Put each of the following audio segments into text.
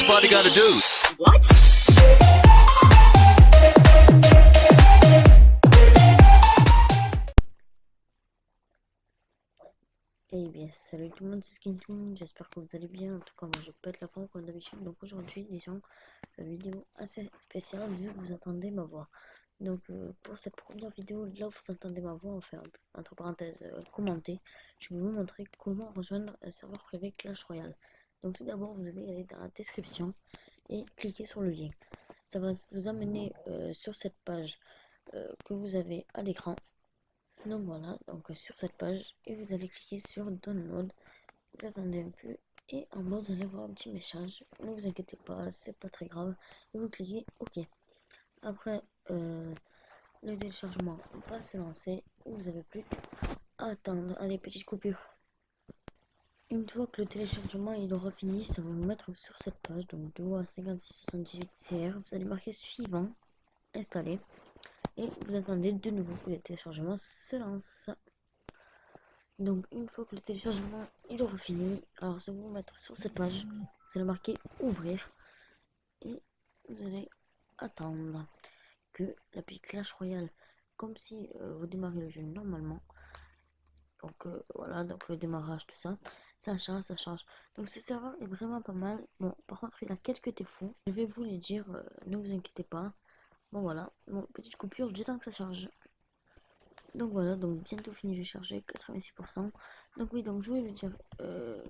party gotta do? What? Eh bien, salut tout le monde, c'est Skintoon, j'espère que vous allez bien. En tout cas, moi je pète la forme comme d'habitude. Donc aujourd'hui, disons, une vidéo assez spéciale vu que vous entendez ma voix. Donc pour cette première vidéo, là où vous entendez ma voix, enfin, entre parenthèses, commentée, je vais vous montrer comment rejoindre un serveur privé Clash Royale. Donc tout d'abord, vous devez aller dans la description et cliquer sur le lien. Ça va vous amener sur cette page que vous avez à l'écran. Donc voilà, donc sur cette page, et vous allez cliquer sur Download. Vous attendez un peu, et en bas vous allez voir un petit message. Ne vous inquiétez pas, c'est pas très grave. Et vous cliquez OK. Après, le téléchargement va se lancer. Vous avez plus qu'à attendre à des petites coupures. Une fois que le téléchargement il aura fini, ça va vous mettre sur cette page. Donc Duo A5678CR. Vous allez marquer suivant, installer. Et vous attendez de nouveau que le téléchargement se lance. Donc une fois que le téléchargement il aura fini, alors ça va vous mettre sur cette page, vous allez marquer ouvrir et vous allez attendre que l'appli Clash Royale, comme si vous démarrez le jeu normalement. Donc voilà, donc le démarrage, tout ça, ça charge, ça charge. Donc ce serveur est vraiment pas mal. Bon, par contre il a quelques défauts, je vais vous les dire, ne vous inquiétez pas. Bon voilà, bon, petite coupure, du temps que ça charge. Donc voilà, donc bientôt fini de charger, 86%. Donc oui, donc je vais vous dire,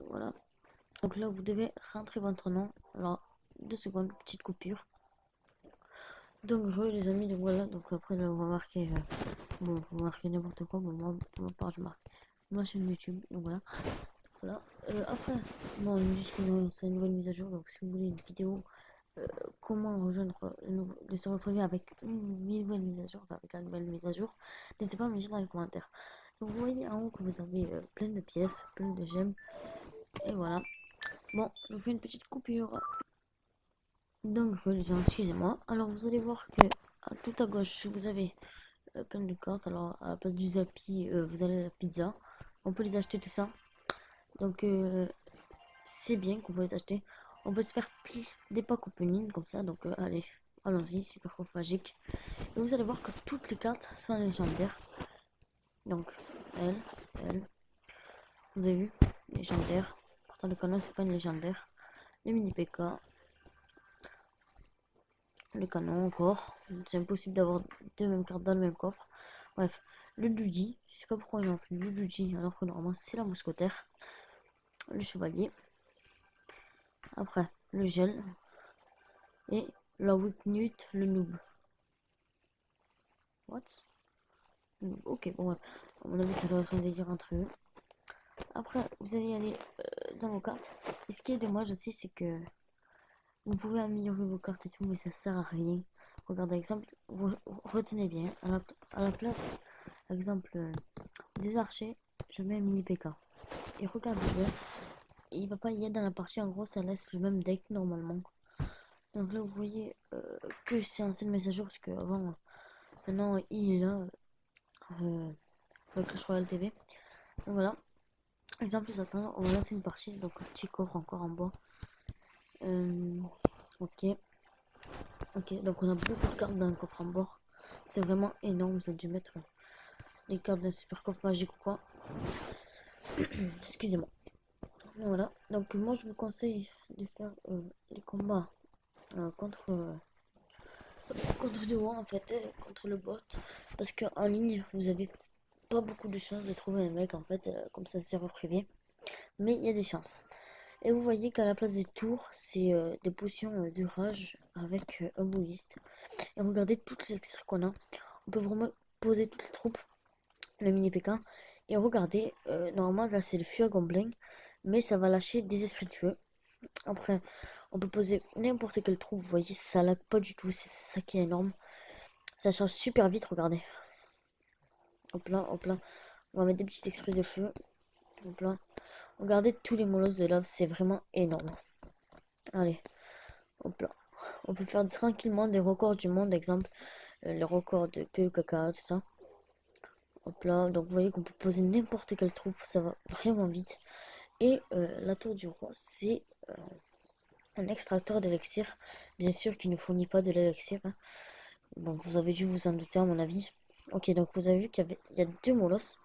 voilà. Donc là, vous devez rentrer votre nom. Alors, 2 secondes, petite coupure. Donc les amis, donc voilà, donc après là, on va marquer, bon, on va marquer n'importe quoi, bon, moi, pour ma part, je marque ma chaîne YouTube, donc voilà. Voilà, après, bon, c'est une nouvelle mise à jour, donc si vous voulez une vidéo, comment rejoindre le serveur privé avec une nouvelle mise à jour, avec la nouvelle mise à jour, n'hésitez pas à me dire dans les commentaires. Donc vous voyez en haut que vous avez plein de pièces, plein de gemmes, et voilà. Bon, je vous fais une petite coupure. Donc les gens, excusez-moi. Alors vous allez voir que tout à gauche vous avez plein de cartes. Alors à la place du Zappi, vous avez la pizza. On peut les acheter tout ça. Donc c'est bien qu'on peut les acheter. On peut se faire des packs opening comme ça. Donc allez, allons-y, super prof magique. Et vous allez voir que toutes les cartes sont légendaires. Donc elle. Vous avez vu, légendaire. Pourtant le canon c'est pas une légendaire. Les mini PK. Le canon encore. C'est impossible d'avoir deux mêmes cartes dans le même coffre. Bref, le Juji. Je sais pas pourquoi ils ont fait le Juji alors que normalement c'est la mousquetaire. Le chevalier. Après, le gel. Et la Witnut, le noob. What? Ok, bon, ouais. À mon avis, ça doit être un délire entre eux. Après, vous allez aller dans vos cartes. Et ce qui est dommage aussi, c'est que vous pouvez améliorer vos cartes et tout, mais ça sert à rien. Regardez, exemple, vous retenez bien. À la place, par exemple, des archers, je mets un mini PK. Et regardez bien, il va pas y être dans la partie, en gros, ça laisse le même deck normalement. Donc là, vous voyez que c'est un seul message parce que avant, maintenant, il est là avec Clash Royale TV. Donc voilà. Exemple, on va lancer une partie, donc un petit coffre encore en bois. Ok. Ok, donc on a beaucoup de cartes dans le coffre en bois. C'est vraiment énorme, vous avez dû mettre les cartes d'un super coffre magique ou quoi. Excusez-moi. Voilà, donc moi je vous conseille de faire les combats contre Duo en fait, contre le bot. Parce qu'en ligne, vous avez pas beaucoup de chances de trouver un mec en fait, comme ça, serveur privé. Mais il y a des chances. Et vous voyez qu'à la place des tours, c'est des potions de rage avec un bouilliste. Et regardez toutes les extraits qu'on a. On peut vraiment poser toutes les troupes, le mini PK. Et regardez, normalement là c'est le feu gobelin, mais ça va lâcher des esprits de feu. Après, on peut poser n'importe quelle troupe, vous voyez, ça lag pas du tout, c'est ça qui est énorme. Ça charge super vite, regardez. Hop là, hop là. On va mettre des petits exprès de feu. Hop là. Regardez tous les molosses de lave, c'est vraiment énorme. Allez, hop là. On peut faire tranquillement des records du monde, exemple, les records de PEKK, tout ça. Hop là, donc vous voyez qu'on peut poser n'importe quelle troupe, ça va vraiment vite. Et la tour du roi, c'est un extracteur d'élixir, bien sûr qui ne fournit pas de l'élixir, hein. Bon, vous avez dû vous en douter à mon avis. Ok, donc vous avez vu il y a deux molosses.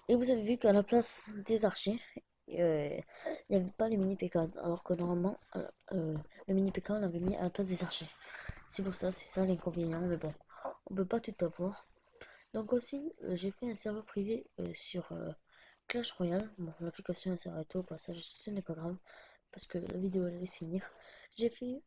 Et vous avez vu qu'à la place des archers, il n'y avait pas le mini PK. Alors que normalement, le mini PK, on l'avait mis à la place des archers. C'est pour ça, c'est ça l'inconvénient. Mais bon, on peut pas tout avoir. Donc aussi, j'ai fait un serveur privé sur Clash Royale. Bon, l'application s'est arrêtée au passage, ce n'est pas grave. Parce que la vidéo allait se finir. J'ai fait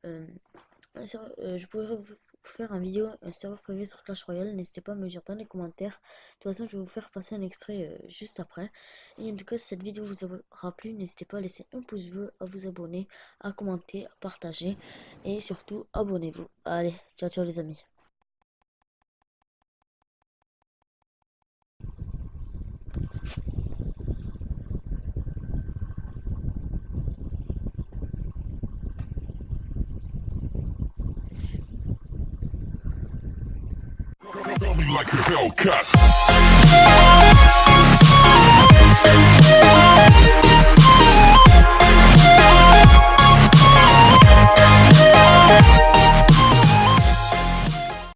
je pourrais vous faire un serveur privé sur Clash Royale. N'hésitez pas à me dire dans les commentaires. De toute façon, je vais vous faire passer un extrait juste après. Et en tout cas, si cette vidéo vous aura plu, n'hésitez pas à laisser un pouce bleu, à vous abonner, à commenter, à partager. Et surtout, abonnez-vous. Allez, ciao ciao les amis. Run me like a Hellcat.